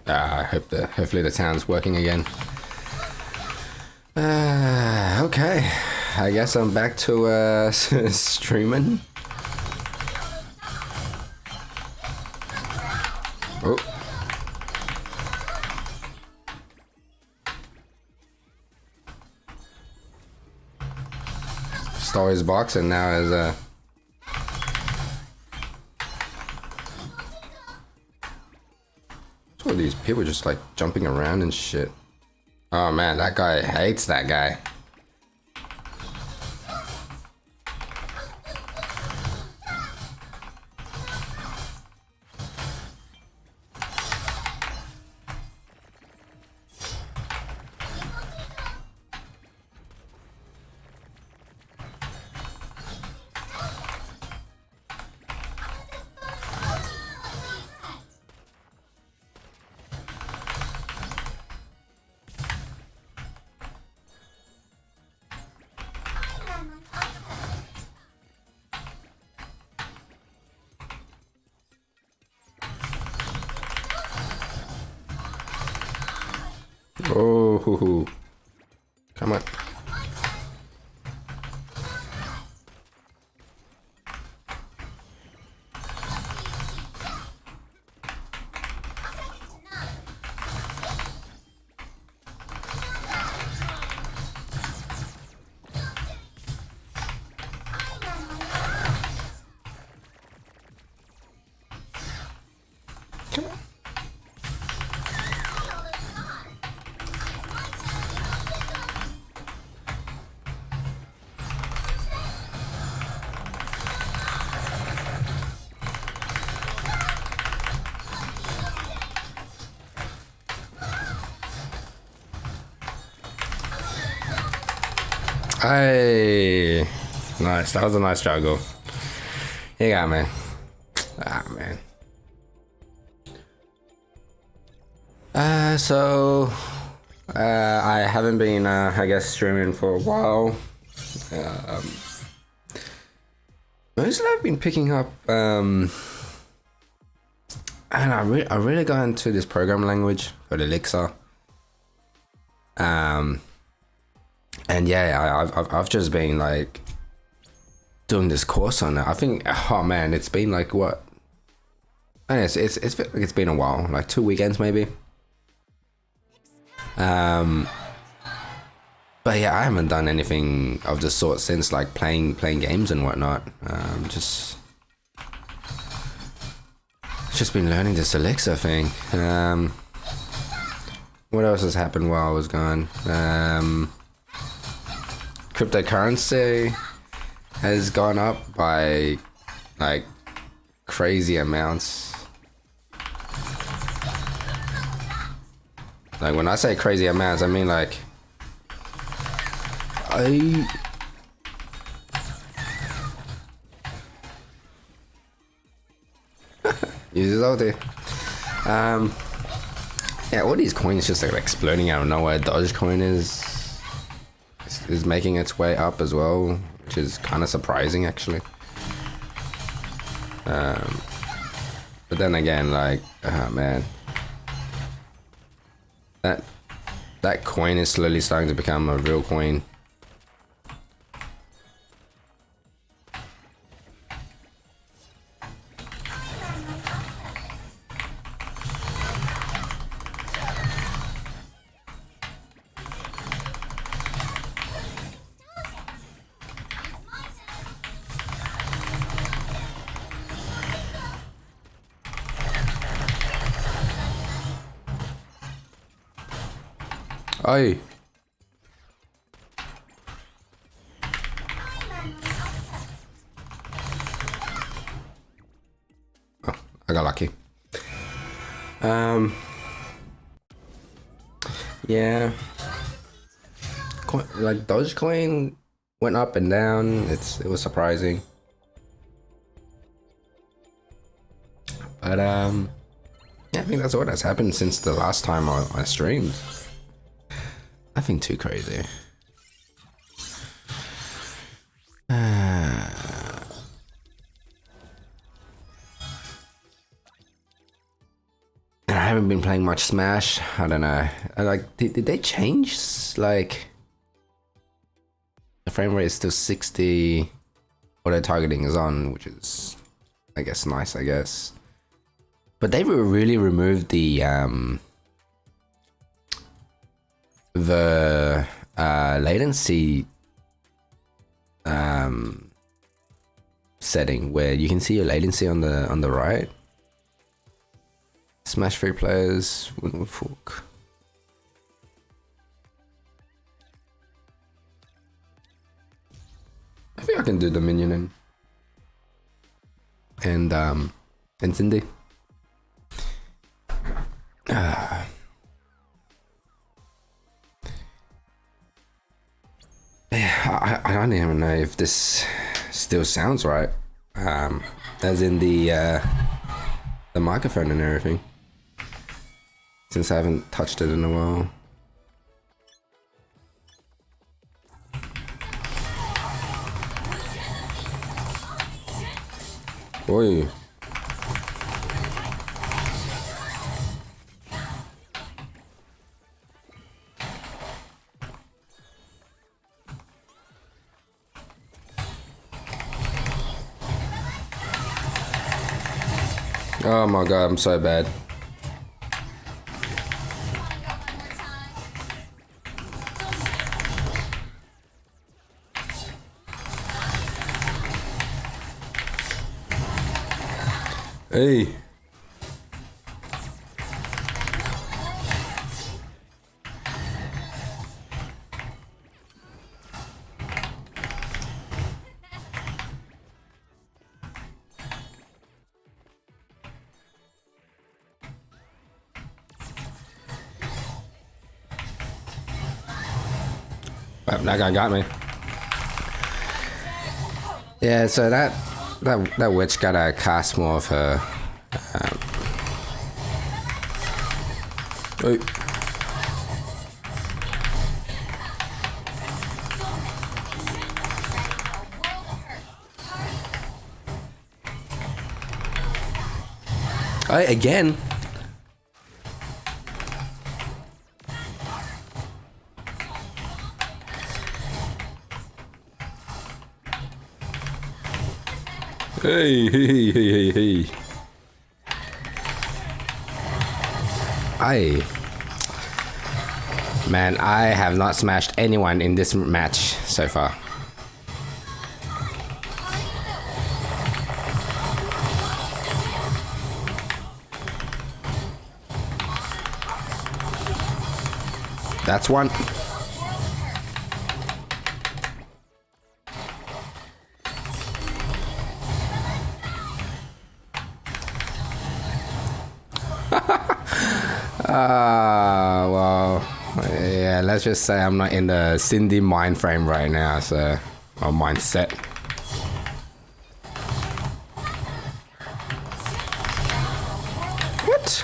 Hopefully the sound's working again. Okay, I guess I'm back to streaming. Oh. Stole his box and now is all these people just like jumping around and shit. Oh man, that guy hates that guy. Oh, hoo, hoo. Come on. Hey, nice. That was a nice juggle. You got me. Ah, man. I haven't been, I guess, streaming for a while. Mostly I've been picking up, and I really got into this programming language called Elixir. And yeah, I've just been like doing this course on it. I think, oh man, it's been like what? And it's been a while, like 2 weekends maybe. But yeah, I haven't done anything of the sort since, like playing games and whatnot. Just been learning this Elixir thing. What else has happened while I was gone? Cryptocurrency has gone up by like crazy amounts. Like when I say crazy amounts, I mean like uses all day. Yeah, all these coins just like exploding out of nowhere. Dogecoin is making its way up as well, which is kind of surprising actually. But then again, like, oh man, that coin is slowly starting to become a real coin. Oi. Oh, I got lucky. Yeah. Like Dogecoin went up and down. It was surprising. But yeah, I think that's what has happened since the last time I streamed. Nothing too crazy. I haven't been playing much Smash. I don't know. Like, did they change? Like, the frame rate is still 60. Auto targeting is on, which is, I guess, nice. I guess, but they really removed the latency setting where you can see your latency on the right. Smash free players wouldn't fork. I think I can do Dominion and Cindy. I don't even know if this still sounds right, as in the microphone and everything, since I haven't touched it in a while. Oi. Oh my god, I'm so bad. Hey. That guy got me. Yeah, so that witch gotta cast more of her. Hey. Hey, again. Hey. Man, I have not smashed anyone in this match so far. That's one. Well, yeah, let's just say I'm not in the Cindy mind frame right now, so, or mindset. What?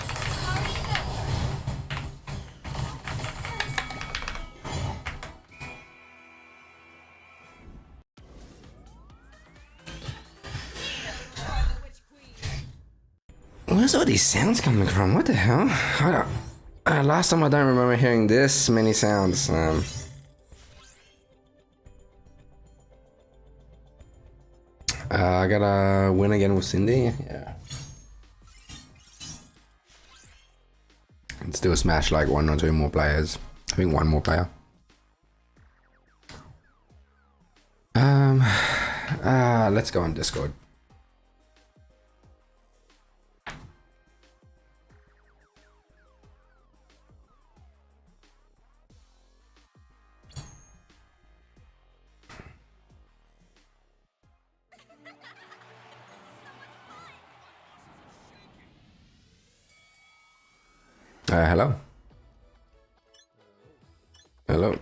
Where's all these sounds coming from? What the hell? Last time I don't remember hearing this many sounds. I gotta win again with Cindy. Yeah. And still smash like 1 or 2 more players. I think 1 more player. Let's go on Discord. Hello. Hello.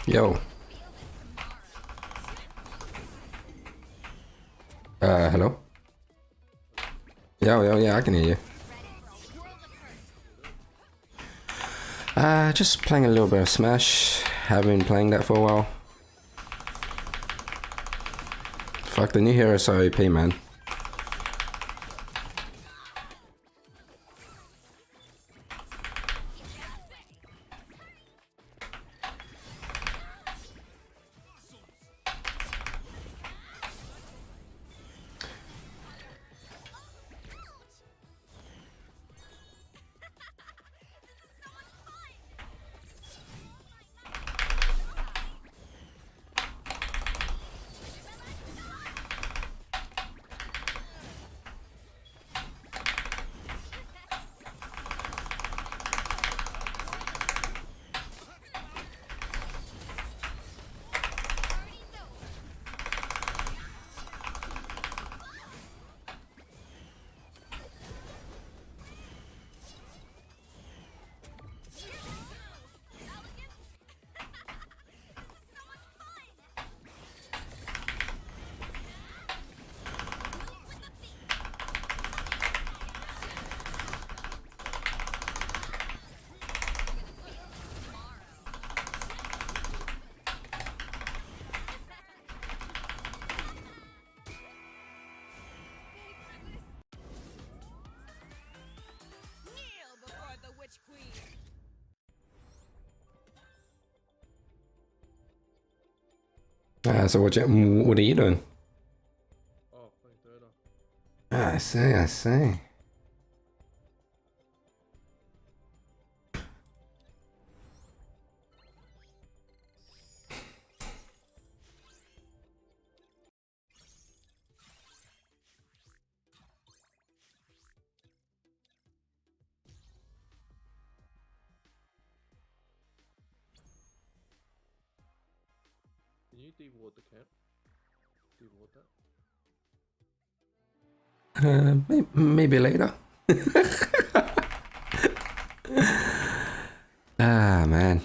Yo. Hello? Yo, yeah, I can hear you. Just playing a little bit of Smash. Haven't been playing that for a while. Fuck, the new heroes are OP, man. Kneel before the Witch Queen. So what are you doing? Oh, playing third. I see, I see. Can you deward the camp? Deward that? Maybe later. Ah, man.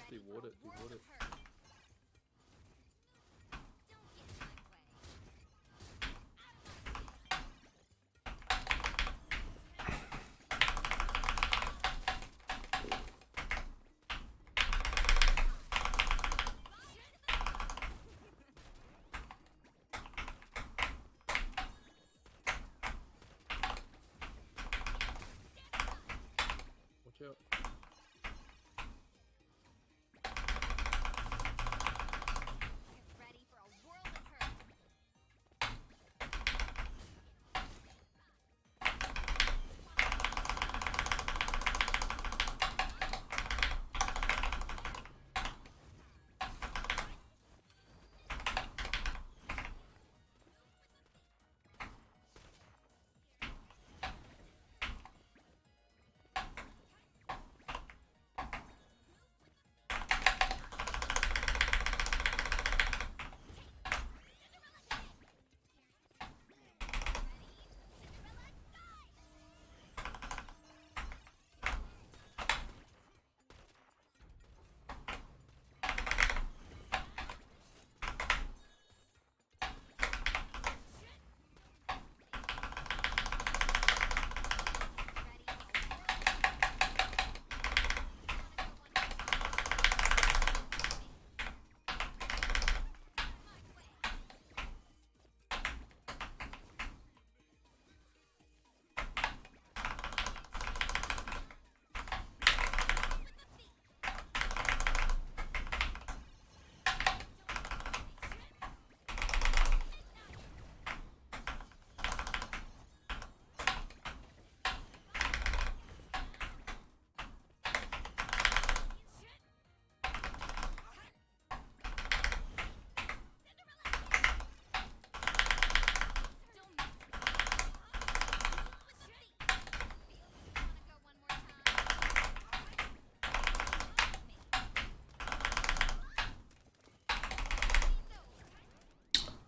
Deward it, deward it. Watch out. Ready for a world of hurt.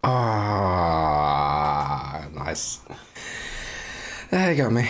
Ah, nice. There you got me.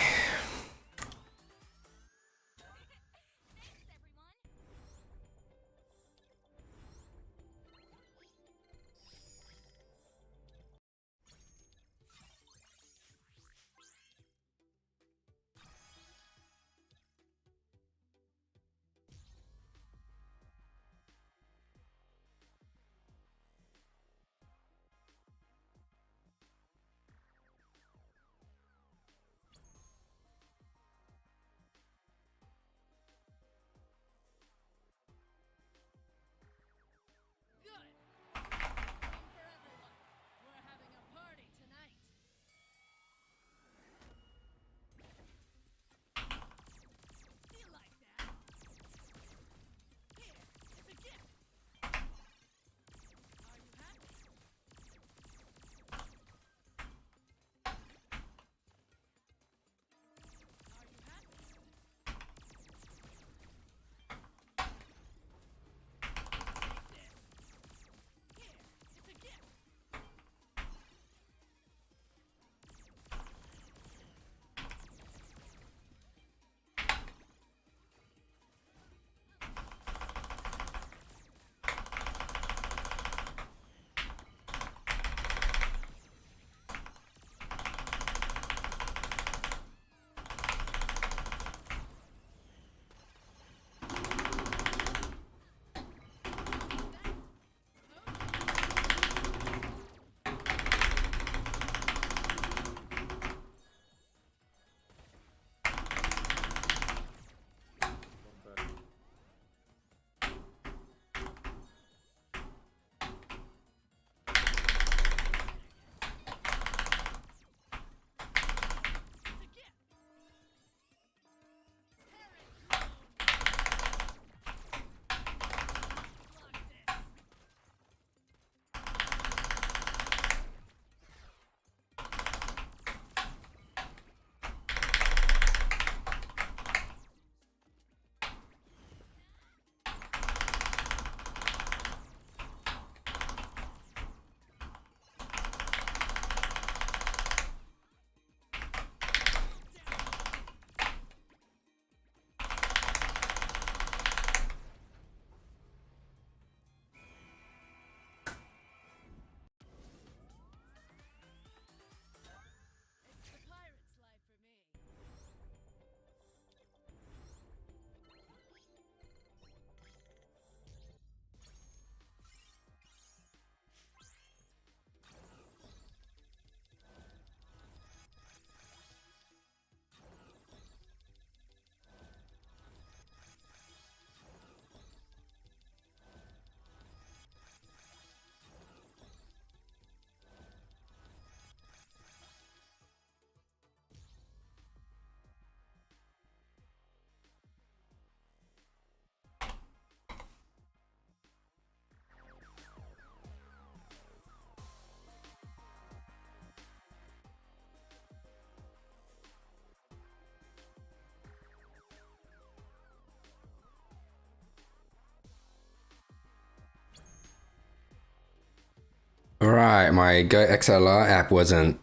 Right, my Go XLR app wasn't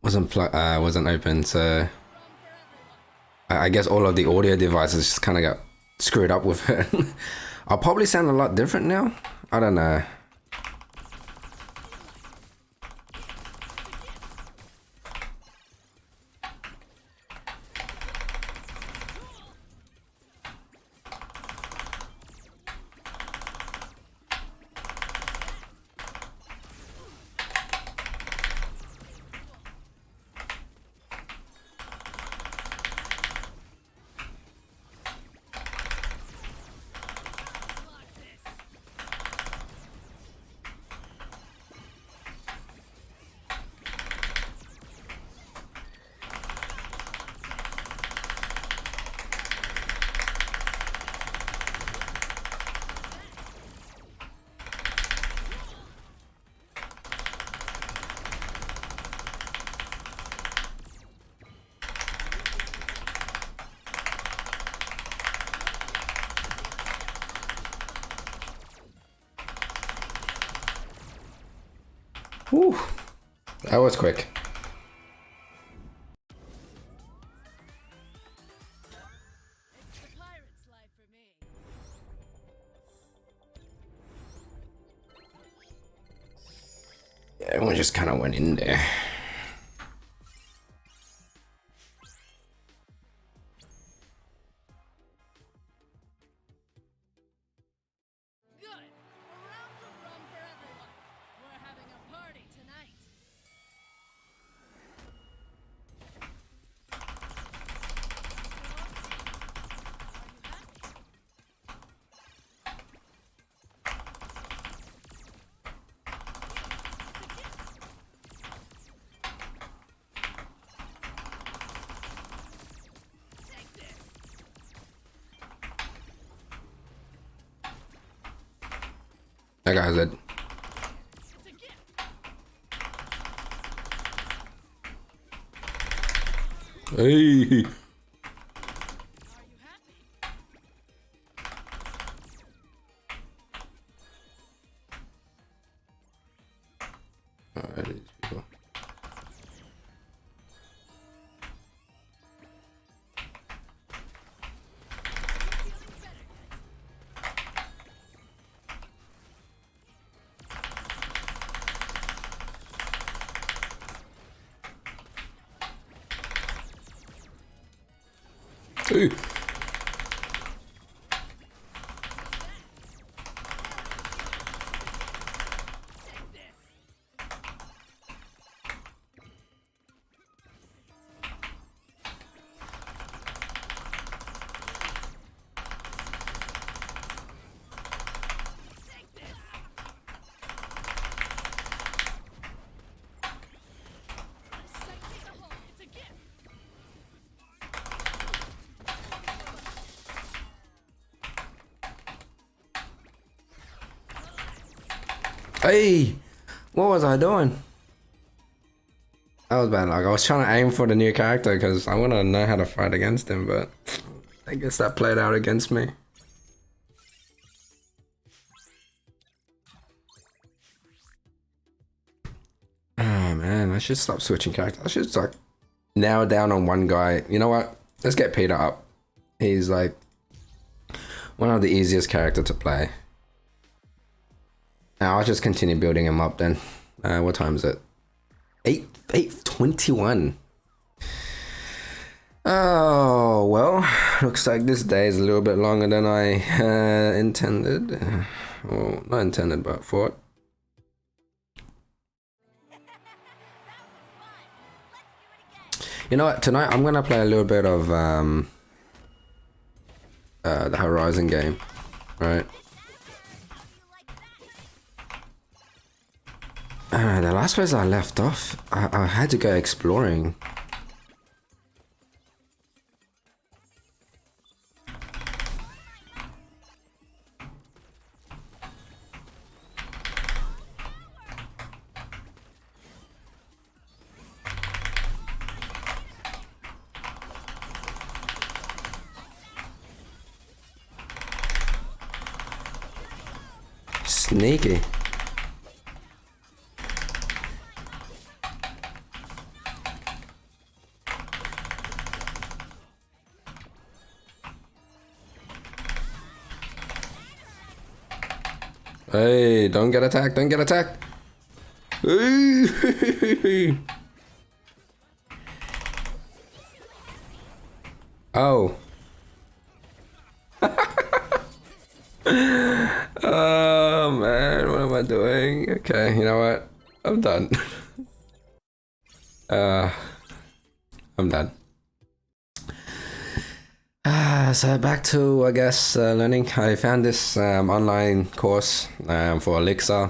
open, so I guess all of the audio devices just kind of got screwed up with it. I'll probably sound a lot different now. I don't know. Whew. That was quick. It's the pirate's life for me. Yeah, everyone just kind of went in there. Good. A round of rum for everyone. We're having a party tonight. Are you happy? Take this. That guy's it. It's a gift. Hey. Are you happy? Alright, these people. Ooh. Take this. Take this. Take the hole. It's a gift. Hey, what was I doing? That was bad. Like I was trying to aim for the new character because I want to know how to fight against him, but I guess that played out against me. Oh man, I should stop switching characters. I should just like narrow down on one guy. You know what? Let's get Peter up. He's like one of the easiest character to play. Now I'll just continue building him up then. What time is it? 8:21. Oh well, looks like this day is a little bit longer than I intended. Well, not intended, but thought. You know what? Tonight I'm gonna play a little bit of the Horizon game, right? The last place I left off, I had to go exploring. Sneaky. Hey, don't get attacked. Don't get attacked. Oh. Oh man, what am I doing? Okay, you know what? I'm done. I'm done. So back to, I guess, learning. I found this online course for Elixir,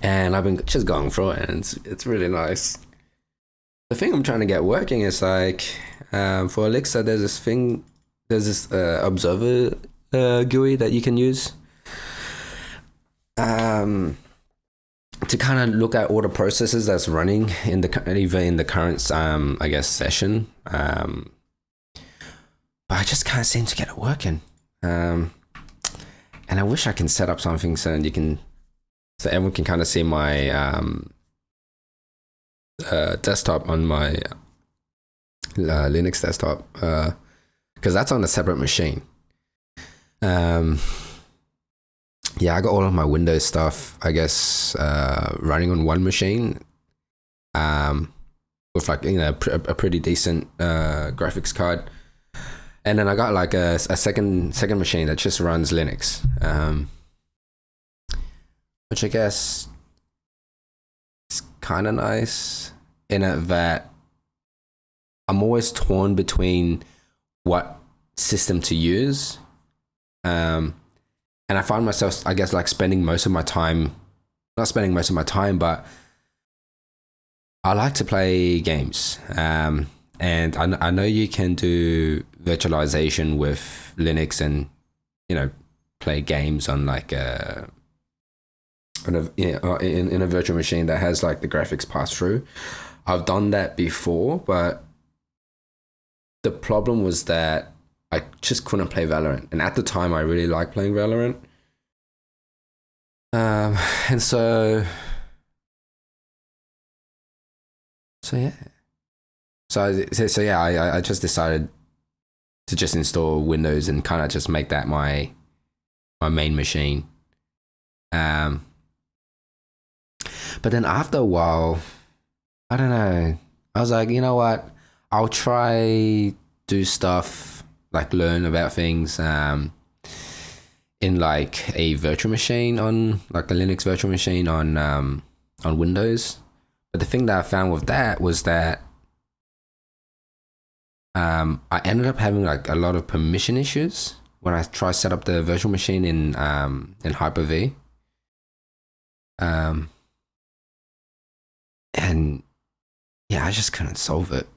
and I've been just going through it, and it's really nice. The thing I'm trying to get working is like, for Elixir, there's this observer GUI that you can use to kind of look at all the processes that's running in the current I guess session. But I just can't seem to get it working. And I wish I can set up something so everyone can kind of see my desktop on my Linux desktop, because that's on a separate machine. Yeah, I got all of my Windows stuff, I guess, running on one machine, with like, you know, a pretty decent graphics card. And then I got like a second machine that just runs Linux, which I guess is kind of nice in it that I'm always torn between what system to use. And I find myself, I guess, like not spending most of my time, but I like to play games. And I know you can do virtualization with Linux and, you know, play games on like in a virtual machine that has like the graphics pass through. I've done that before, but the problem was that I just couldn't play Valorant. And at the time, I really liked playing Valorant. And so yeah. So yeah, I just decided to just install Windows and kind of just make that my main machine. But then after a while, I don't know, I was like, you know what? I'll try do stuff like learn about things in like a virtual machine, on like a Linux virtual machine on Windows. But the thing that I found with that was that I ended up having like a lot of permission issues when I try set up the virtual machine in Hyper-V. And yeah, I just couldn't solve it.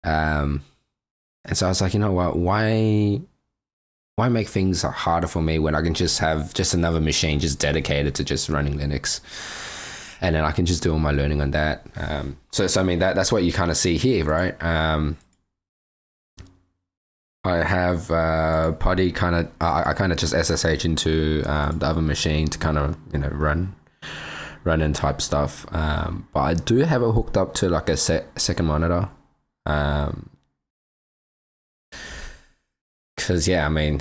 And so I was like, you know what? Why make things harder for me when I can just have just another machine just dedicated to just running Linux? And then I can just do all my learning on that. So I mean, that's what you kind of see here, right? I have Putty kind of, I kind of just SSH into the other machine to kind of, you know, run and type stuff. But I do have it hooked up to like a second monitor. Cause yeah, I mean,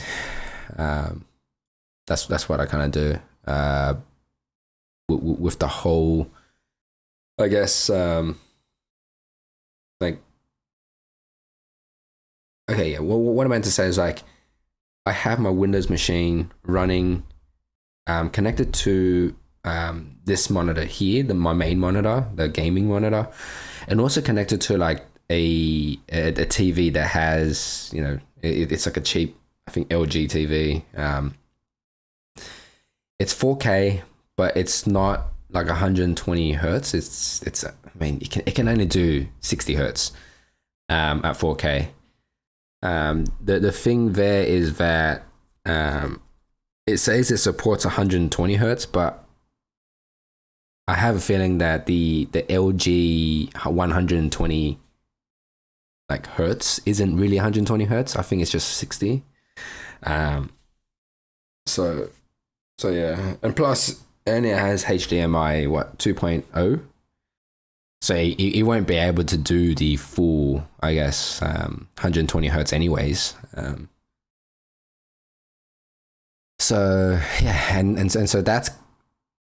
that's what I kind of do. With the whole, I guess, like, okay, yeah. Well, what I meant to say is like, I have my Windows machine running, connected to this monitor here, my main monitor, the gaming monitor, and also connected to like a TV that has, you know, it's like a cheap, I think, LG TV. It's 4K. But it's not like 120 hertz. It's I mean, it can only do 60 hertz at 4K. The thing there is that it says it supports 120 hertz, but I have a feeling that the LG 120 like hertz isn't really 120 hertz. I think it's just 60. So yeah, and plus. And it has HDMI 2.0, so it won't be able to do the full, I guess, 120 hertz anyways. So yeah, and so that's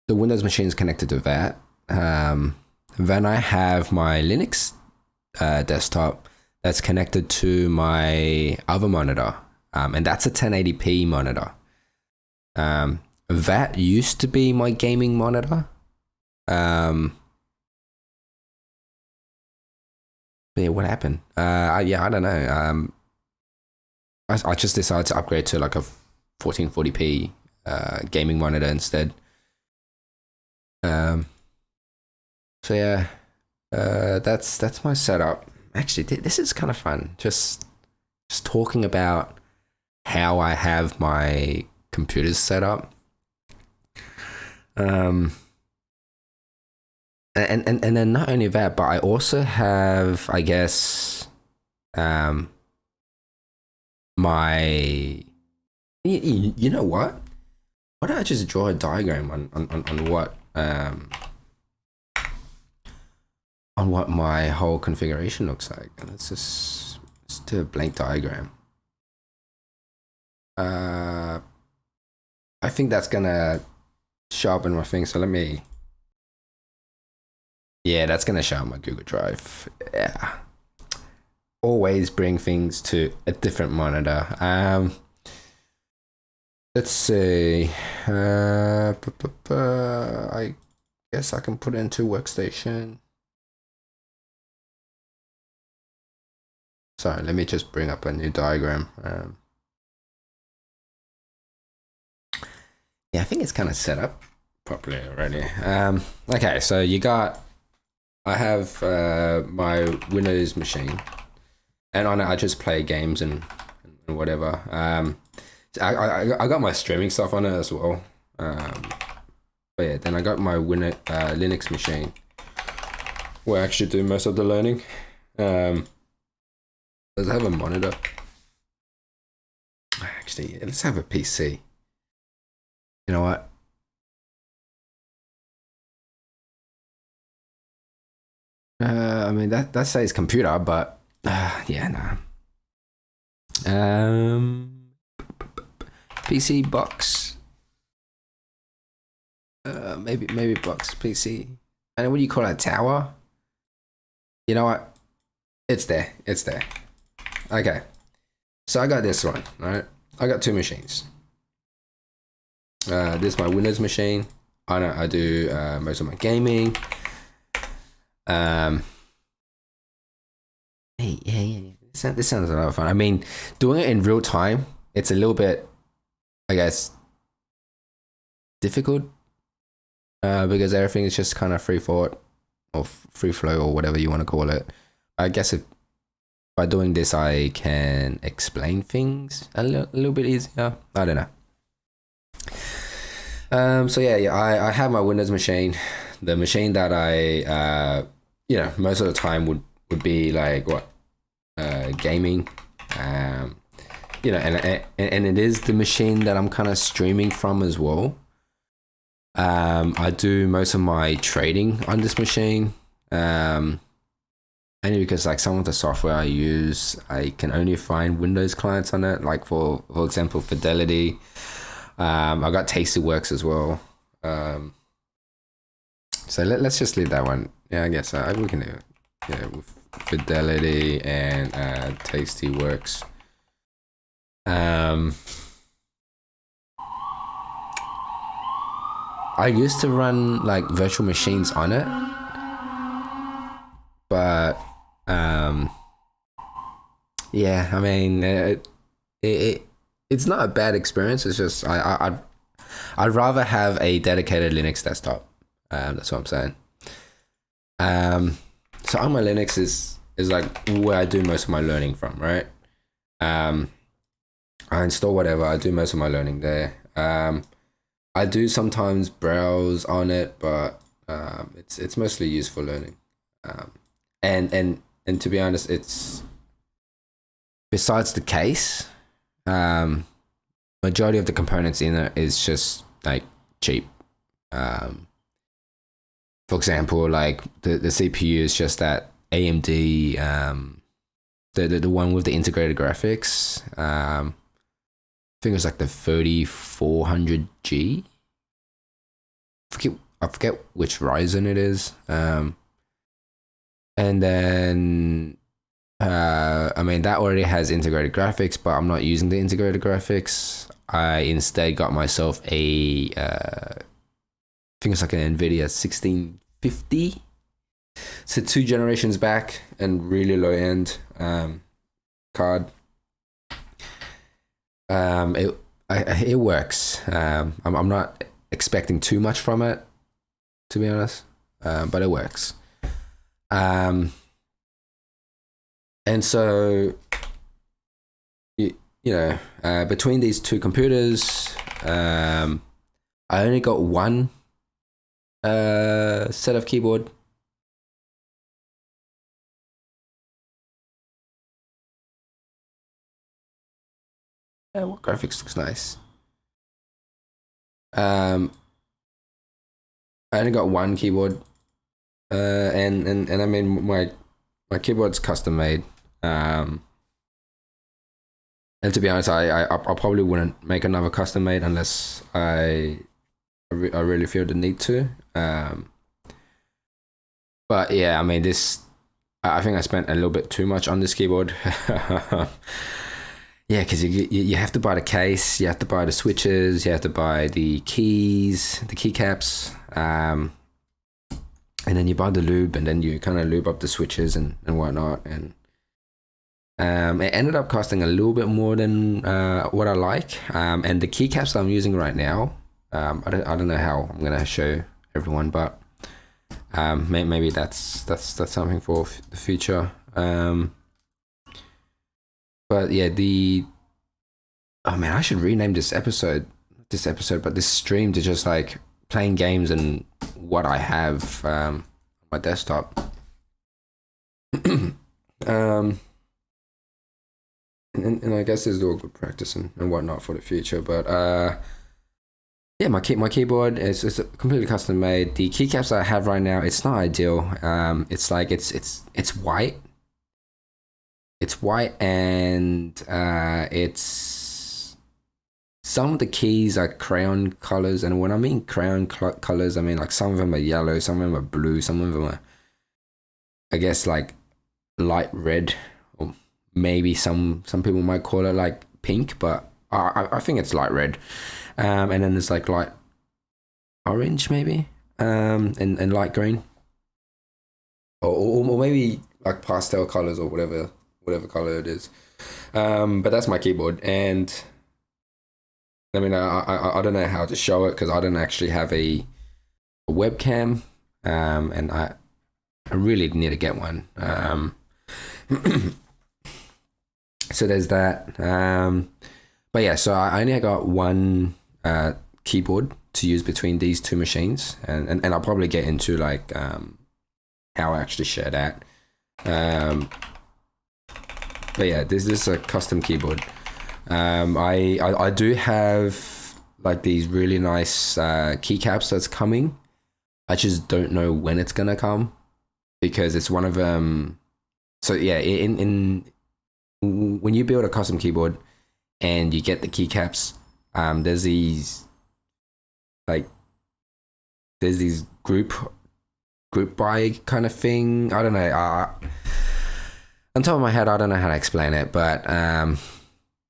the Windows machine is connected to that. Then I have my Linux desktop that's connected to my other monitor, and that's a 1080p monitor. That used to be my gaming monitor. Yeah, what happened? Yeah, I don't know. I just decided to upgrade to like a 1440p gaming monitor instead. So yeah, that's my setup. Actually, this is kind of fun. Just talking about how I have my computers set up. And then not only that, but I also have, I guess, my you know what? Why don't I just draw a diagram on what my whole configuration looks like? Let's do a blank diagram. I think that's gonna sharpen my thing. So let me. Yeah, that's gonna show my Google Drive. Yeah. Always bring things to a different monitor. Let's see. I guess I can put it into workstation. Sorry, let me just bring up a new diagram. Yeah, I think it's kind of set up properly already. Okay, so I have my Windows machine, and on it I just play games and whatever. I got my streaming stuff on it as well. But yeah, then I got my Linux machine, where I actually do most of the learning. Does it have a monitor? Actually, yeah, let's have a PC. You know what? I mean that says computer, but yeah, nah. PC box. Maybe box PC. And what do you call it? Tower? You know what? It's there. It's there. Okay. So I got this one, right? I got two machines. This is my Windows machine. I do most of my gaming. Yeah. This sounds a lot of fun. I mean, doing it in real time, it's a little bit, I guess, difficult. Because everything is just kind of free flow or whatever you want to call it. I guess if by doing this I can explain things a little bit easier. I don't know. So yeah, I have my Windows machine, the machine that I most of the time would be like gaming, and it is the machine that I'm kind of streaming from as well. I do most of my trading on this machine, only because like some of the software I use, I can only find Windows clients on it, like for example Fidelity. I got Tastyworks as well. So let's just leave that one. Yeah, I guess we can do it. Yeah, with Fidelity and Tastyworks. I used to run like virtual machines on it, but yeah, I mean it's not a bad experience. It's just I'd rather have a dedicated Linux desktop. That's what I'm saying. So on my Linux is like where I do most of my learning from, right? I install whatever. I do most of my learning there. I do sometimes browse on it, but it's mostly used for learning. And to be honest, it's besides the case, majority of the components in it is just like cheap. For example, like the CPU is just that AMD, the one with the integrated graphics. think it's like the 3400G. I forget which Ryzen it is. And then I mean, that already has integrated graphics, but I'm not using the integrated graphics. I instead got myself a I think it's like an Nvidia 1650. So 2 generations back and really low end card. It works. I'm not expecting too much from it, to be honest, but it works. And so you know, between these 2 computers, I only got one set of keyboard. What graphics looks nice. I only got one keyboard, and I mean my keyboard's custom made. And to be honest, I probably wouldn't make another custom made unless I really feel the need to. But yeah, I mean I think I spent a little bit too much on this keyboard. Yeah, because you have to buy the case, you have to buy the switches, you have to buy the keys, the keycaps, and then you buy the lube, and then you kind of lube up the switches and whatnot. And it ended up costing a little bit more than what I like. And the keycaps that I'm using right now, I don't know how I'm gonna show everyone, but maybe that's something for the future. But yeah, oh man, I should rename this episode, but this stream to just like playing games and what I have on my desktop. And I guess this is all good practice and whatnot for the future. But yeah, my keyboard is completely custom made. The keycaps I have right now, it's not ideal. It's like it's white. It's white, and it's some of the keys are crayon colors. And when I mean crayon colors, I mean like some of them are yellow, some of them are blue, some of them are, I guess, like light red, or maybe some people might call it like pink, but I think it's light red. And then there's like light orange maybe, and light green, or maybe like pastel colors or whatever color it is. But that's my keyboard, and I mean I don't know how to show it because I don't actually have a webcam, and I really need to get one. So there's that. But yeah, so I only got one keyboard to use between these 2 machines, and I'll probably get into like how I actually share that. But yeah, this is a custom keyboard. I do have like these really nice keycaps that's coming. I just don't know when it's gonna come because it's one of them. So yeah, in when you build a custom keyboard and you get the keycaps, there's these group buy kind of thing. I don't know. On top of my head, I don't know how to explain it, but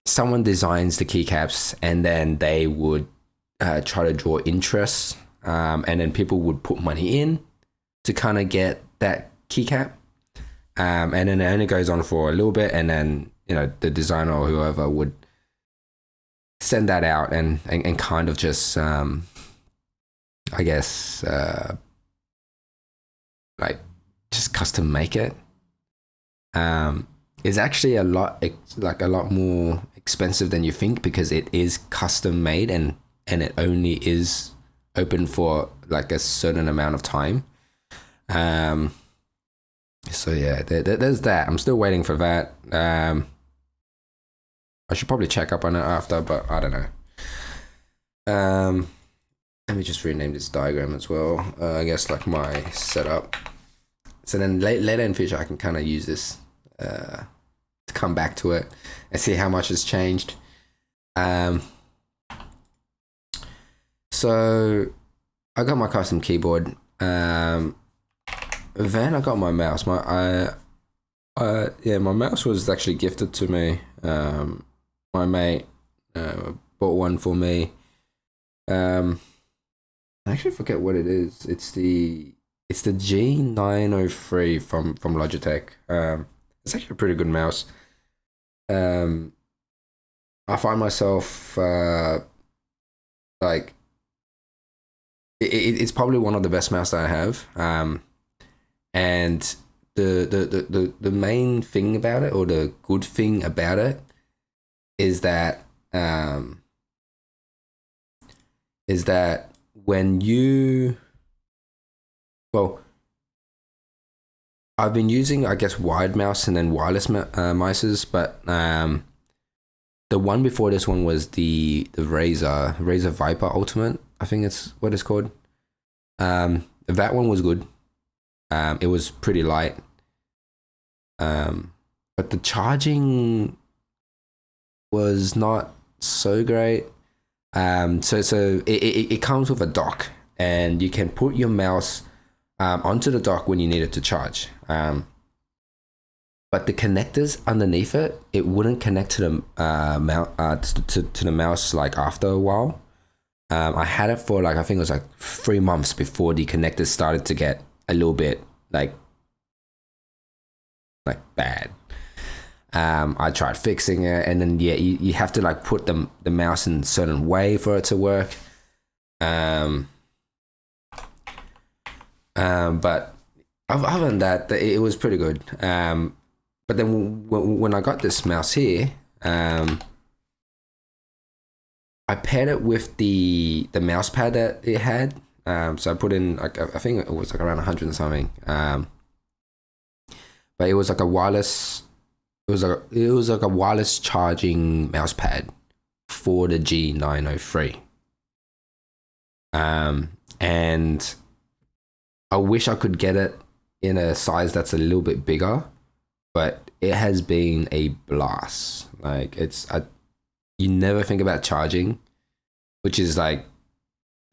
someone designs the keycaps and then they would try to draw interest, and then people would put money in to kind of get that keycap, and then it only goes on for a little bit, and then the designer or whoever would send that out and kind of just I guess like just custom make it. It's actually a lot more expensive than you think because it is custom made and it only is open for like a certain amount of time. So yeah, there's that. I'm still waiting for that. I should probably check up on it after, but I don't know. Let me just rename this diagram as well. I guess like my setup. So then later in future, I can kind of use this to come back to it and see how much has changed. Um, so I got my custom keyboard. Then I got my mouse. My mouse was actually gifted to me. My mate bought one for me. I actually forget what it is. It's the G903 from Logitech. It's actually a pretty good mouse. I find myself like it's probably one of the best mouse that I have. And the main thing about it, or the good thing about it, is that when you, well, I've been using, I guess, wired mouse and then wireless mices, but the one before this one was the Razer Viper Ultimate, I think it's what it's called. That one was good. It was pretty light. But the charging was not so great. So it comes with a dock, and you can put your mouse onto the dock when you need it to charge. But the connectors underneath it, it wouldn't connect to the to the mouse like after a while. I had it for like, I think it was like 3 months before the connectors started to get a little bit like bad. I tried fixing it, and then you have to like put the mouse in a certain way for it to work. But other than that, it was pretty good. But then when I got this mouse here, I paired it with the mouse pad that it had. So I put in like, I think it was like around 100 and something. But it was like a wireless. It was like a wireless charging mouse pad for the G903. And I wish I could get it in a size that's a little bit bigger, but it has been a blast. Like you never think about charging, which is like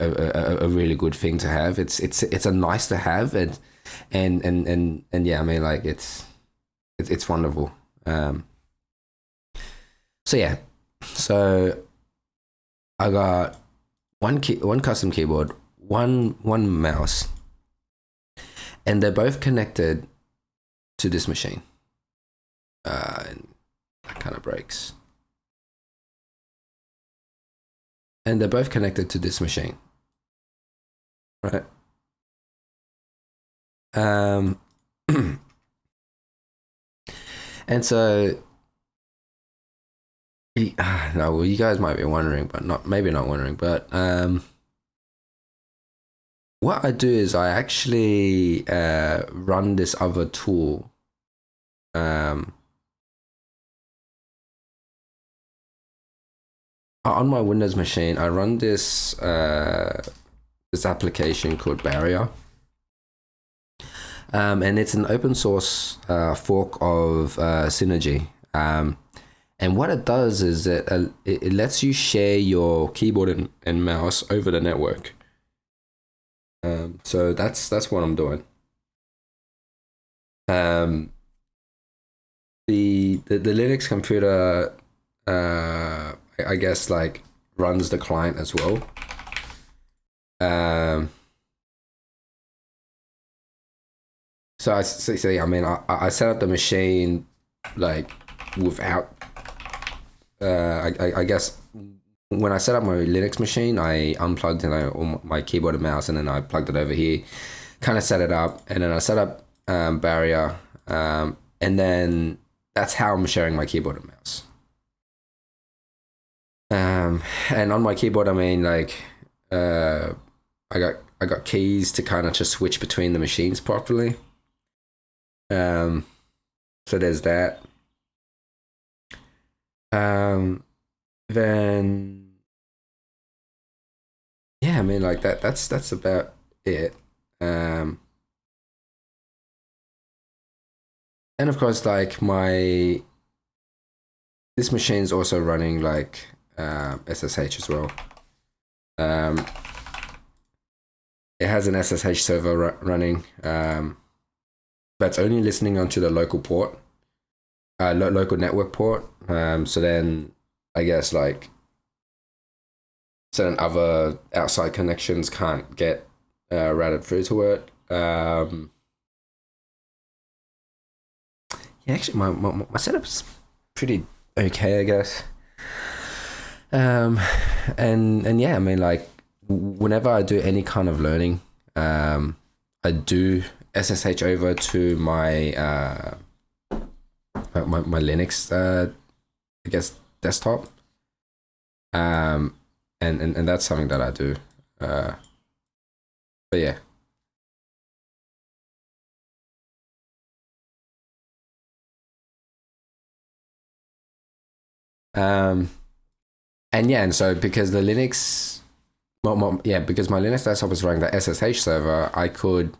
a really good thing to have. It's a nice to have, and yeah, I mean, like it's wonderful. So yeah, so I got one custom keyboard, one mouse, and they're both connected to this machine. And that kind of breaks. And they're both connected to this machine, right? And so, no, well, you guys might be wondering, but maybe not wondering, but what I do is I actually run this other tool. On my Windows machine, I run this this application called Barrier. And it's an open source fork of Synergy. And what it does is it lets you share your keyboard and mouse over the network. So that's what I'm doing. The Linux computer, I guess, like runs the client as well. So I mean, I set up the machine like without. I guess when I set up my Linux machine, I unplugged all my keyboard and mouse, and then I plugged it over here, kind of set it up, and then I set up Barrier, and then that's how I'm sharing my keyboard and mouse. And on my keyboard, I mean, like, I got keys to kind of just switch between the machines properly. So there's that. Then yeah, I mean, like that's about it. And of course, like this machine is also running like SSH as well. It has an SSH server running, that's only listening onto the local port, local network port. So then I guess like certain other outside connections can't get routed through to it. Yeah, actually, my setup's pretty okay, I guess. And yeah, I mean, like whenever I do any kind of learning, I do SSH over to my my Linux, I guess, desktop. And that's something that I do. But yeah. And yeah, and so because the Linux, because my Linux desktop is running the SSH server, I could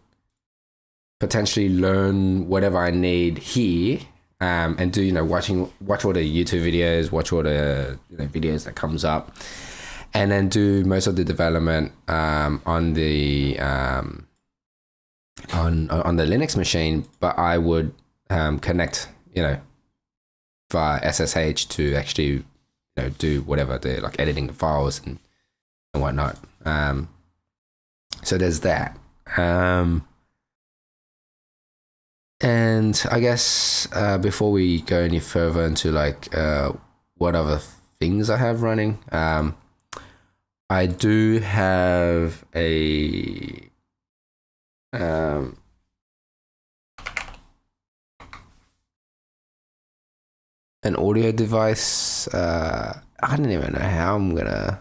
potentially learn whatever I need here, and do watch all the YouTube videos, watch all the videos that comes up, and then do most of the development on the on the Linux machine. But I would connect via SSH to actually do whatever, the like editing the files and whatnot. So there's that. And I guess before we go any further into like what other things I have running, I do have a an audio device. I don't even know how I'm gonna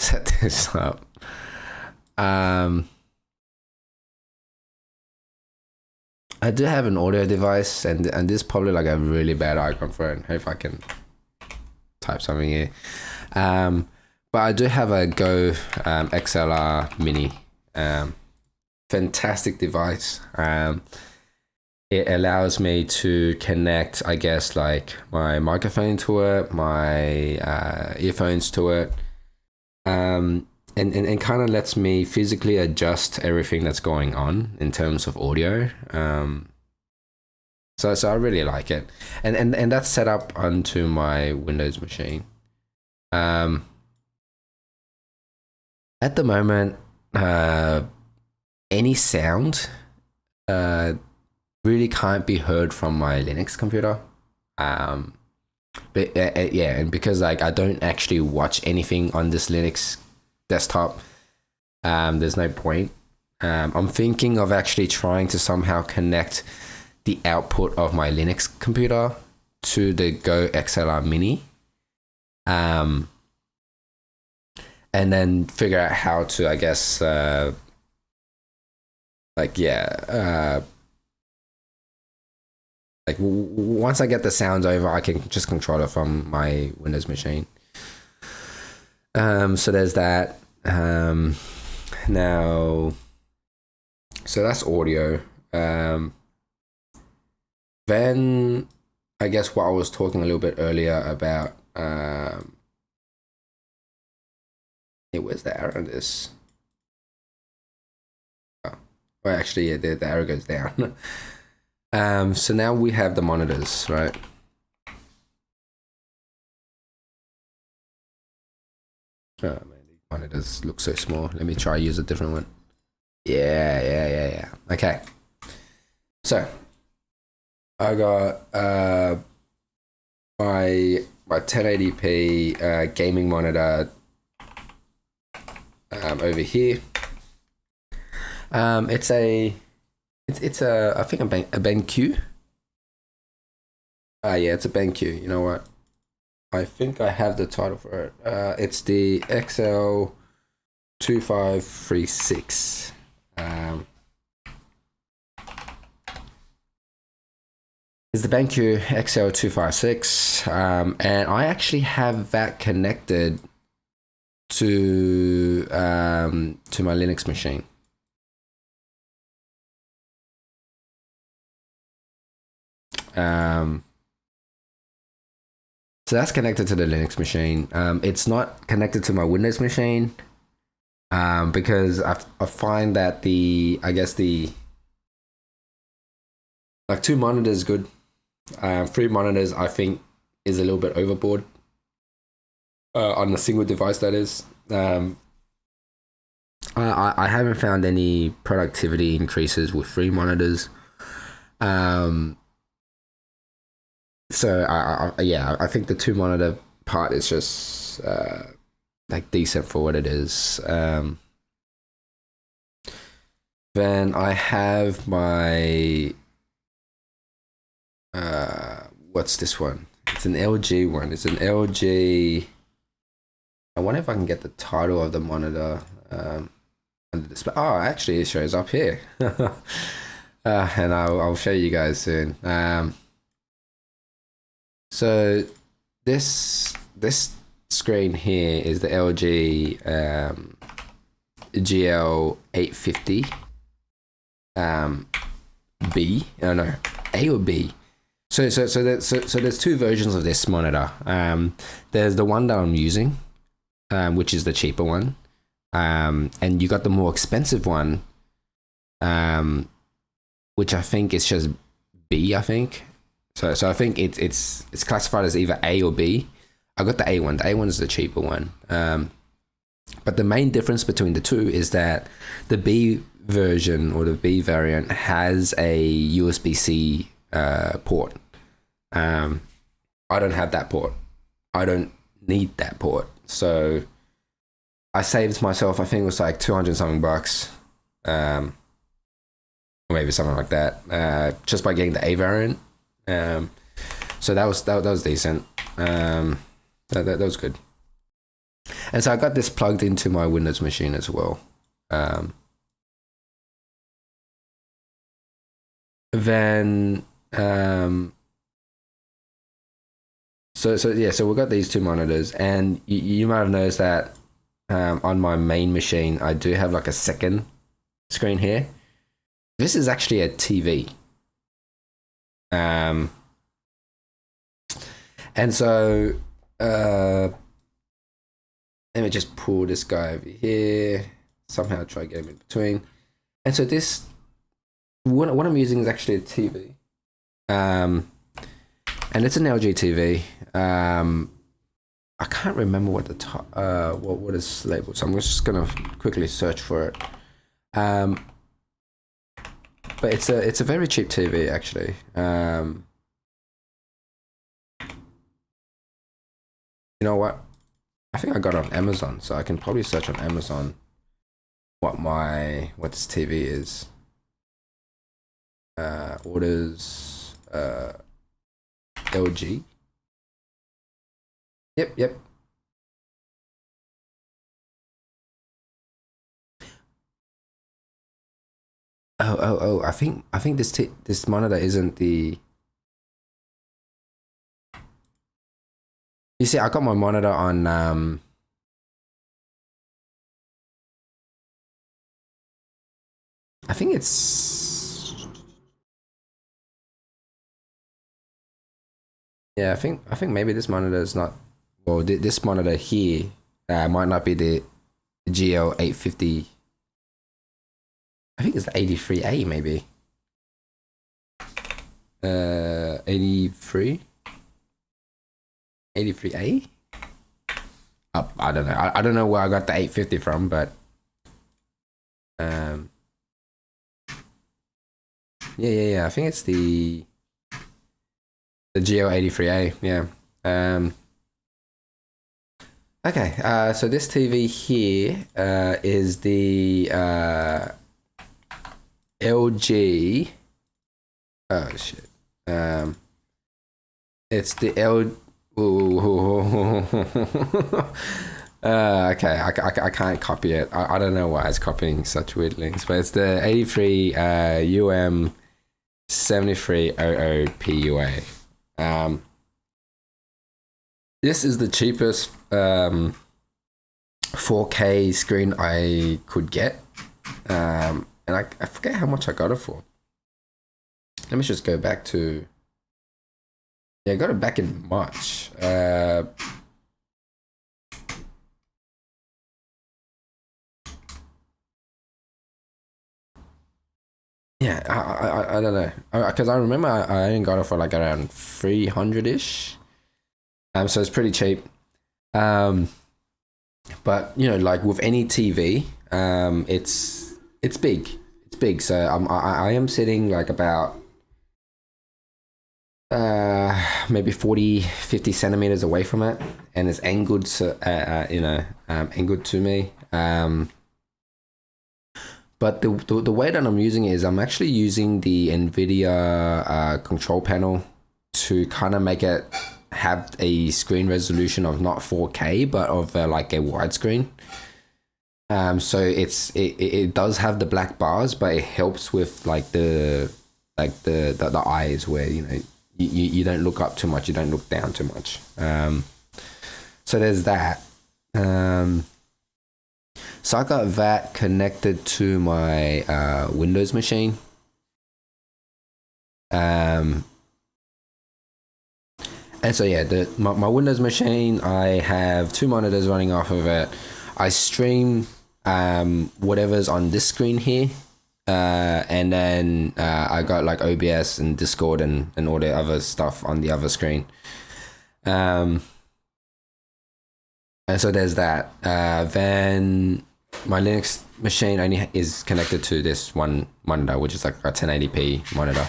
set this up. I do have an audio device, and this is probably like a really bad icon for it. If I can type something here. But I do have a Go XLR Mini. Fantastic device. It allows me to connect, I guess, like my microphone to it, my earphones to it, and kind of lets me physically adjust everything that's going on in terms of audio. So I really like it, and that's set up onto my Windows machine. At the moment, any sound really can't be heard from my Linux computer. But yeah, and because like I don't actually watch anything on this Linux desktop, there's no point. I'm thinking of actually trying to somehow connect the output of my Linux computer to the Go XLR Mini, and then figure out how to, I guess, once I get the sounds over, I can just control it from my Windows machine. So there's that. Now, so that's audio. Then I guess what I was talking a little bit earlier about, where's the arrow on this? Oh, well, actually, yeah, the arrow goes down. So now we have the monitors, right? Oh man, these monitors look so small. Let me try use a different one. Yeah. Okay. So I got my 1080p gaming monitor over here. It's a I think a BenQ. Yeah, it's a BenQ. You know what? I think I have the title for it. It's the XL2536. It's the BenQ XL256, and I actually have that connected to my Linux machine. So that's connected to the Linux machine. It's not connected to my Windows machine because I find that the like 2 monitors is good. 3 monitors I think is a little bit overboard on a single device. That is. I haven't found any productivity increases with 3 monitors. So I think the 2 monitor part is just like decent for what it is. Then I have my what's this one? It's an LG one. It's an LG. I wonder if I can get the title of the monitor under display. Oh, actually, it shows up here, and I'll show you guys soon. So this screen here is the LG GL850 B. Oh no, A or B. So there's 2 versions of this monitor. There's the one that I'm using, which is the cheaper one, and you got the more expensive one, which I think is just B. I think. So I think it's classified as either A or B. I got the A one. The A one is the cheaper one. But the main difference between the two is that the B version or the B variant has a USB-C port. I don't have that port. I don't need that port. So I saved myself, I think it was like 200 something bucks, or maybe something like that, just by getting the A variant. So that was decent. That was good. And so I got this plugged into my Windows machine as well. Then so we got these 2 monitors, and you might have noticed that on my main machine I do have like a second screen here. This is actually a TV. And so let me just pull this guy over here. Somehow try to get him in between. And so this, what I'm using is actually a TV. And it's an LG TV. I can't remember what the top, what is labeled. So I'm just gonna quickly search for it. But it's a very cheap TV actually. You know what? I think I got it on Amazon, so I can probably search on Amazon what this TV is. Orders LG. Yep. Oh, I think this monitor isn't the. You see, I got my monitor on I think it's, yeah, I think maybe this monitor is not, well, this monitor here might not be the GL850. I think it's the 83A maybe. 83A? Oh, I don't know. I don't know where I got the 850 from, but yeah. I think it's the GL83A. Yeah. Okay. So this TV here is the LG. Oh shit. It's the L. Okay, I can't copy it. I don't know why it's copying such weird links, but it's the 83 UM 7300 PUA. This is the cheapest 4K screen I could get, and I forget how much I got it for. Let me just go back to Yeah, I got it back in March. Yeah, I don't know, because I remember I only got it for like around 300 ish. So it's pretty cheap. Um, but you know, like with any TV, it's big. It's big. So I am sitting like about maybe 40-50 centimeters away from it, and it's angled to angled to me. But the way that I'm using it is I'm actually using the NVIDIA control panel to kind of make it have a screen resolution of not 4K but of like a widescreen. So it does have the black bars, but it helps with like the eyes where you don't look up too much, you don't look down too much. So there's that. So I got that connected to my Windows machine. And so yeah, my Windows machine, I have two monitors running off of it. I stream whatever's on this screen here. And then I got like OBS and Discord and all the other stuff on the other screen. And so there's that. Then my Linux machine only is connected to this one monitor, which is like a 1080p monitor.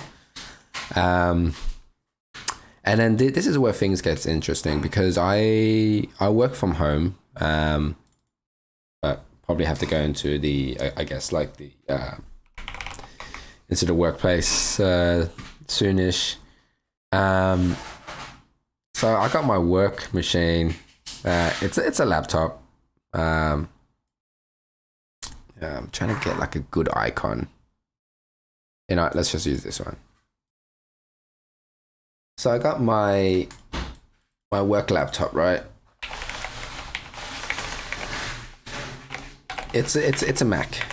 And then this is where things gets interesting, because I work from home, but probably have to go into the I guess like the into the workplace soonish. So I got my work machine. It's a laptop. I'm trying to get like a good icon. Let's just use this one. So I got my work laptop, right? It's a Mac.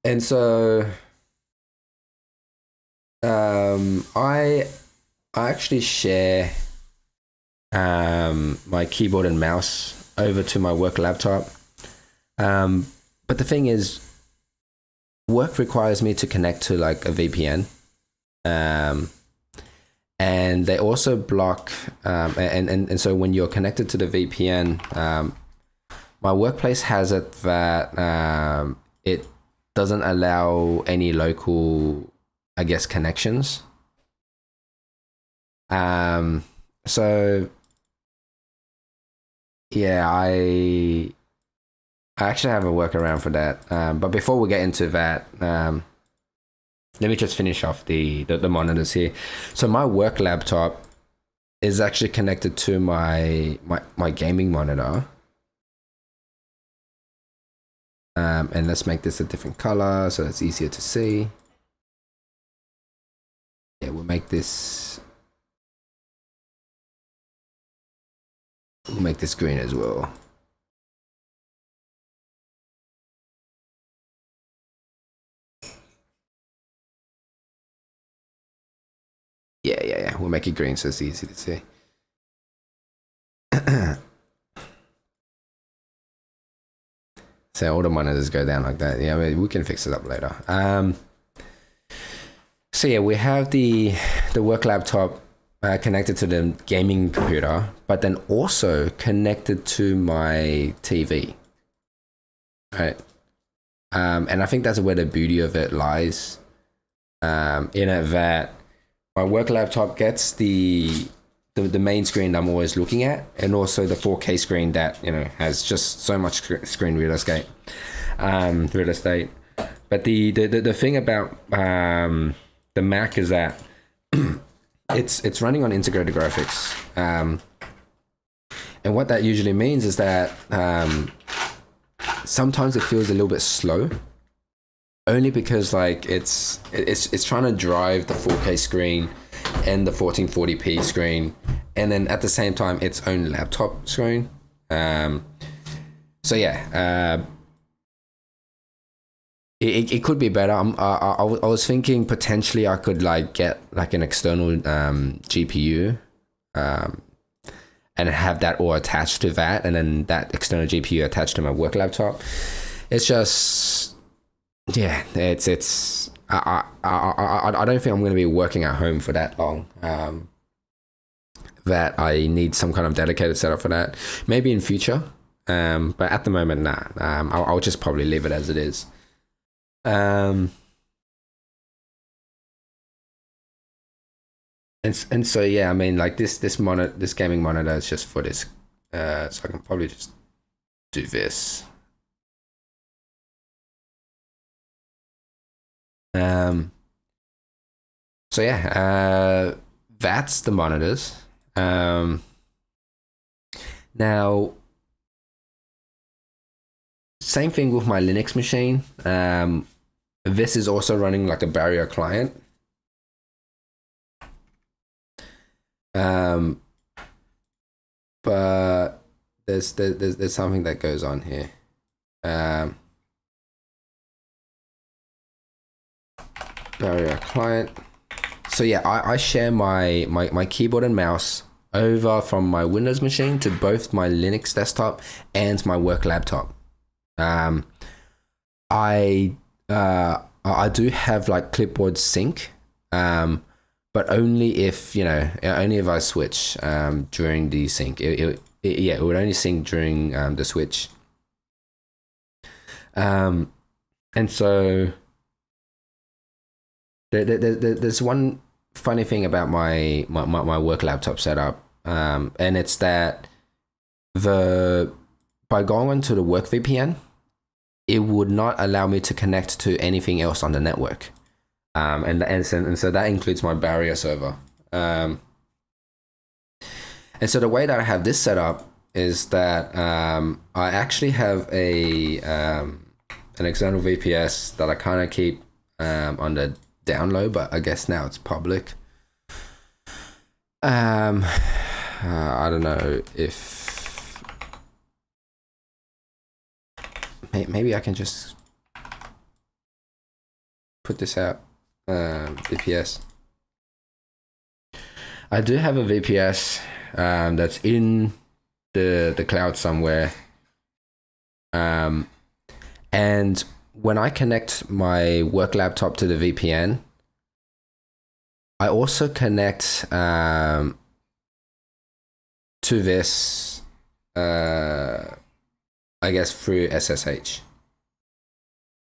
And so I actually share my keyboard and mouse over to my work laptop. But the thing is, work requires me to connect to like a VPN. And they also block and so when you're connected to the VPN, my workplace has it that it doesn't allow any local, I guess, connections. So yeah, I actually have a workaround for that. But before we get into that, let me just finish off the monitors here. So my work laptop is actually connected to my gaming monitor. And let's make this a different color so it's easier to see. Yeah, we'll make this green as well. Yeah. We'll make it green so it's easy to see. So all the monitors go down like that. Yeah, we can fix it up later. So yeah, we have the work laptop connected to the gaming computer, but then also connected to my TV. Right. And I think that's where the beauty of it lies. In it that my work laptop gets the main screen I'm always looking at, and also the 4K screen that has just so much screen real estate. But the thing about the Mac is that it's running on integrated graphics, and what that usually means is that sometimes it feels a little bit slow. Only because like it's trying to drive the 4K screen and the 1440p screen, and then at the same time its own laptop screen. So yeah, it could be better. I was thinking potentially I could like get like an external GPU, and have that all attached to that, and then that external GPU attached to my work laptop. It's just, yeah, it's. I don't think I'm going to be working at home for that long. That I need some kind of dedicated setup for that. Maybe in future, but at the moment, nah. I'll just probably leave it as it is. And so yeah, I mean, like this gaming monitor is just for this. So I can probably just do this. So yeah, that's the monitors. Now, same thing with my Linux machine. This is also running like a Barrier client. But there's something that goes on here. Barrier client. So yeah, I share my keyboard and mouse over from my Windows machine to both my Linux desktop and my work laptop. I do have like clipboard sync, but only if I switch during the sync. It would only sync during the switch. And so there's one funny thing about my work laptop setup, and it's that by going onto the work VPN, it would not allow me to connect to anything else on the network, and so that includes my Barrier server. And so the way that I have this set up is that I actually have an external VPS that I kind of keep on the down low, but I guess now it's public. I don't know if maybe I can just put this out. VPS. I do have a VPS that's in the cloud somewhere, and when I connect my work laptop to the VPN, I also connect to this, I guess through SSH.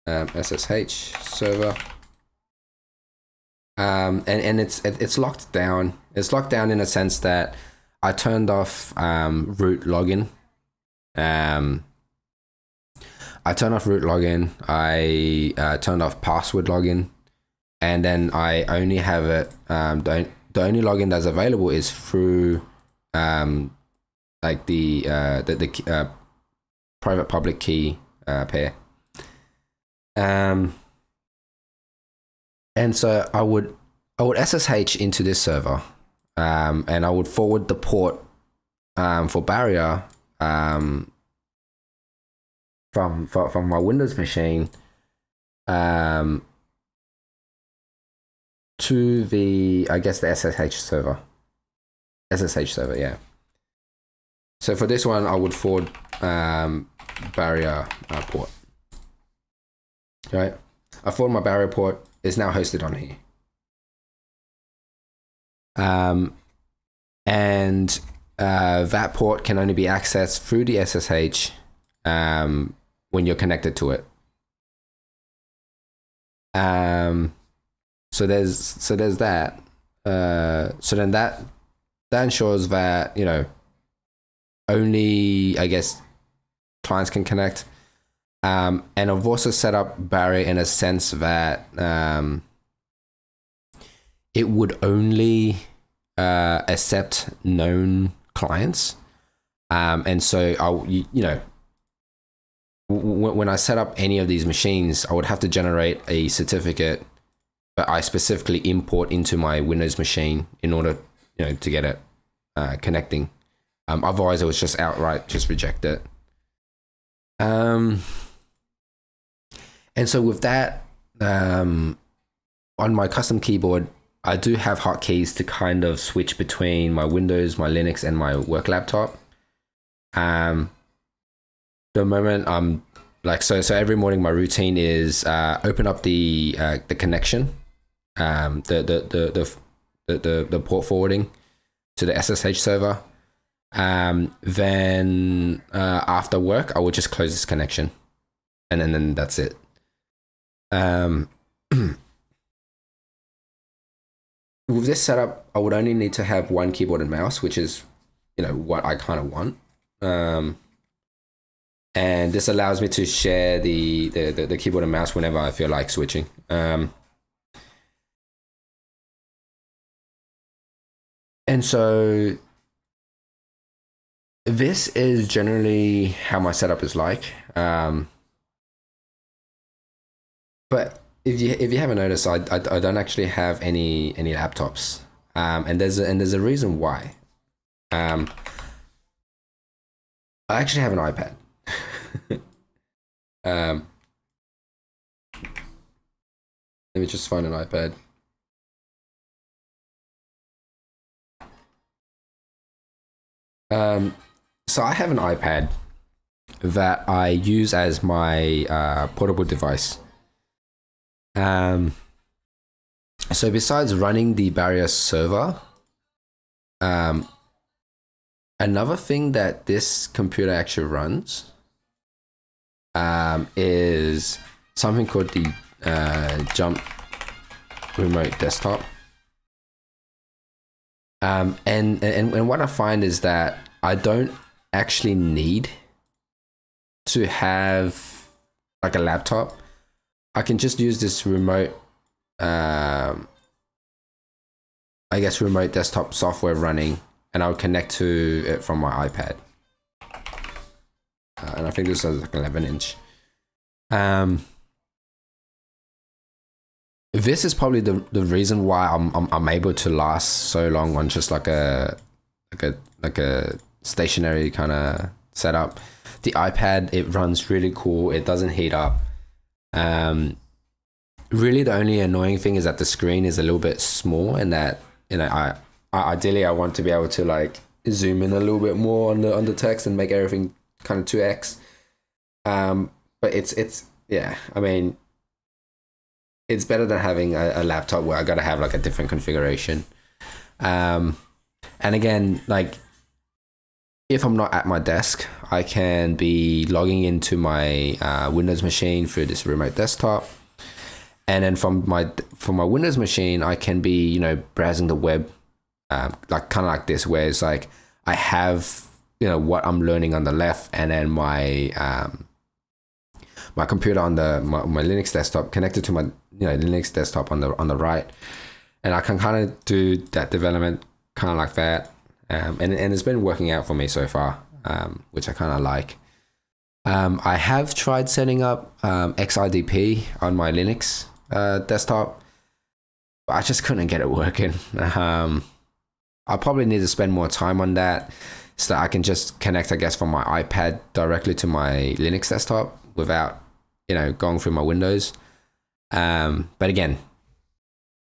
SSH server. And it's locked down. It's locked down in a sense that I turned off root login. I turned off root login. I turned off password login, and then I only have it. The only login that's available is through like the private public key pair. And so I would SSH into this server, and I would forward the port for Barrier from my Windows machine to the SSH server. Yeah. So for this one, I would forward Barrier port. Right. I forward my Barrier port. Is now hosted on here. And that port can only be accessed through the SSH when you're connected to it. So there's that. So then that ensures that only clients can connect. And I've also set up Barrier in a sense that it would only accept known clients. And so when I set up any of these machines, I would have to generate a certificate that I specifically import into my Windows machine in order to get it connecting. Otherwise, I would just outright reject it. And so with that, on my custom keyboard, I do have hotkeys to kind of switch between my Windows, my Linux, and my work laptop. The moment I'm like, so every morning my routine is open up the connection, the port forwarding to the SSH server. Then after work, I will just close this connection, and then that's it. With this setup, I would only need to have one keyboard and mouse, which is, what I kind of want. And this allows me to share the keyboard and mouse whenever I feel like switching. And so this is generally how my setup is like. But if you haven't noticed, I don't actually have any laptops, and there's a reason why. I actually have an iPad. Let me just find an iPad. So I have an iPad that I use as my portable device. So besides running the Barrier server, another thing that this computer actually runs is something called the Jump Remote Desktop. And what I find is that I don't actually need to have like a laptop. I can just use this remote, remote desktop software running, and I'll connect to it from my iPad. And I think this is like 11-inch. This is probably the reason why I'm able to last so long on just like a stationary kind of setup. The iPad, it runs really cool. It doesn't heat up. Really the only annoying thing is that the screen is a little bit small, and that I ideally I want to be able to like zoom in a little bit more on the text and make everything kind of 2x. But it's yeah, I mean, it's better than having a laptop where I gotta have like a different configuration. And again, like if I'm not at my desk, I can be logging into my Windows machine through this remote desktop. And then from my Windows machine, I can be, browsing the web, like kind of like this, where it's like I have, what I'm learning on the left, and then my computer on my Linux desktop connected to my Linux desktop on the right, and I can kind of do that development kind of like that, and it's been working out for me so far, which I kind of like. I have tried setting up XIDP on my Linux desktop, but I just couldn't get it working. I'll probably need to spend more time on that so that I can just connect, I guess, from my iPad directly to my Linux desktop without, going through my Windows. But again,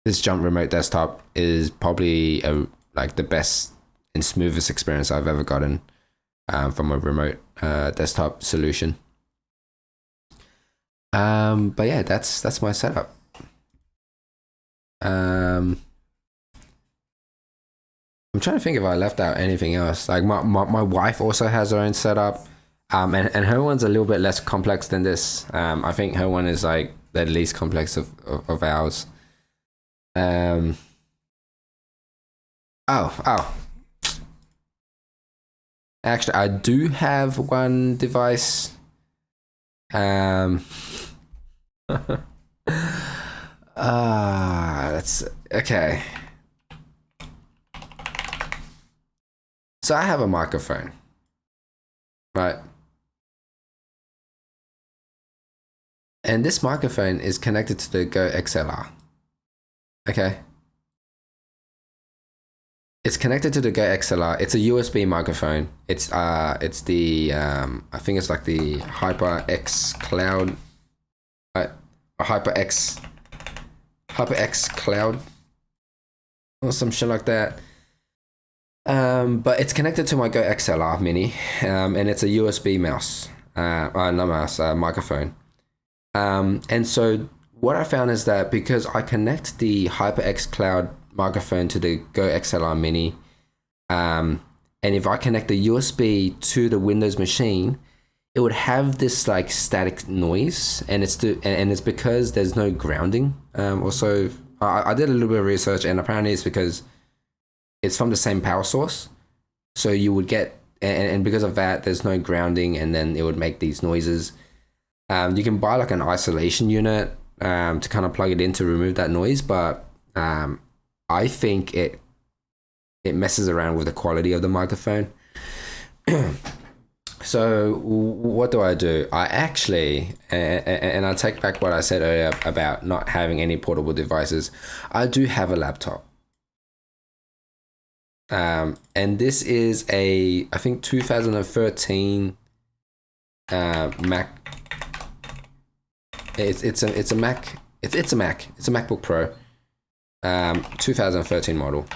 this Jump Remote Desktop is probably like the best and smoothest experience I've ever gotten from a remote desktop solution. But yeah, that's my setup. I'm trying to think if I left out anything else. Like my wife also has her own setup, and her one's a little bit less complex than this. I think her one is like the least complex of ours. Oh. Actually, I do have one device. That's okay. So I have a microphone, right? And this microphone is connected to the Go XLR. Okay. It's connected to the Go XLR. It's a USB microphone. It's the I think it's like the HyperX Cloud a HyperX Cloud or some shit like that. But it's connected to my Go XLR Mini, and it's a USB mouse, not mouse, microphone. And so what I found is that because I connect the HyperX Cloud microphone to the Go XLR Mini, and if I connect the USB to the Windows machine, it would have this like static noise, and it's because there's no grounding. Also, I did a little bit of research, and apparently it's because it's from the same power source. So you would get, and because of that, there's no grounding, and then it would make these noises. You can buy like an isolation unit to kind of plug it in to remove that noise, but I think it messes around with the quality of the microphone. So what do? I actually, and I take back what I said earlier about not having any portable devices. I do have a laptop. And this is I think 2013 Mac. It's a Mac. It's a Mac. It's a MacBook Pro. 2013 model.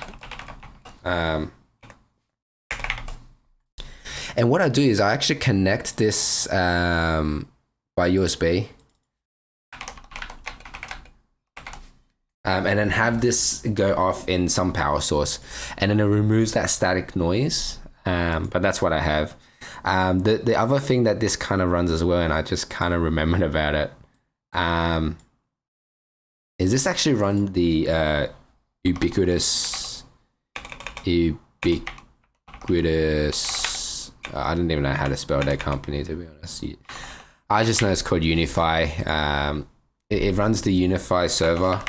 And what I do is I actually connect this by USB. And then have this go off in some power source, and then it removes that static noise. But that's what I have. The other thing that this kind of runs as well, and I just kind of remembered about it, is this actually run the ubiquitous. I don't even know how to spell that company, to be honest. I just know it's called Unify. It runs the Unify server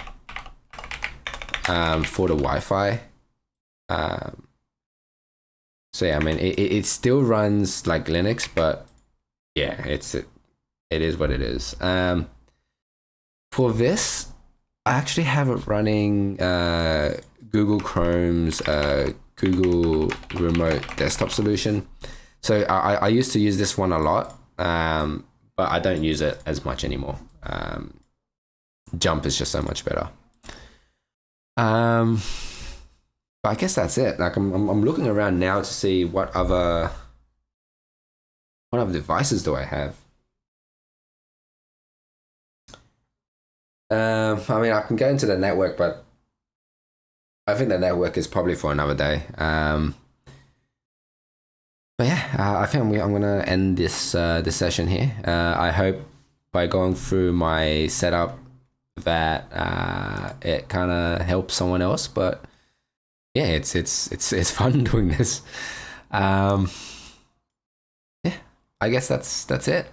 for the Wi-Fi. So yeah, I mean, it still runs like Linux, but yeah, it is what it is. For this, I actually have it running Google Chrome's Google Remote Desktop solution. So I used to use this one a lot, but I don't use it as much anymore. Jump is just so much better. But I guess that's it. Like I'm looking around now to see what other devices do I have. I mean, I can go into the network, but I think the network is probably for another day. But yeah, I think I'm gonna end this session here. I hope by going through my setup that it kind of helps someone else. But yeah, it's fun doing this. Yeah, I guess that's it.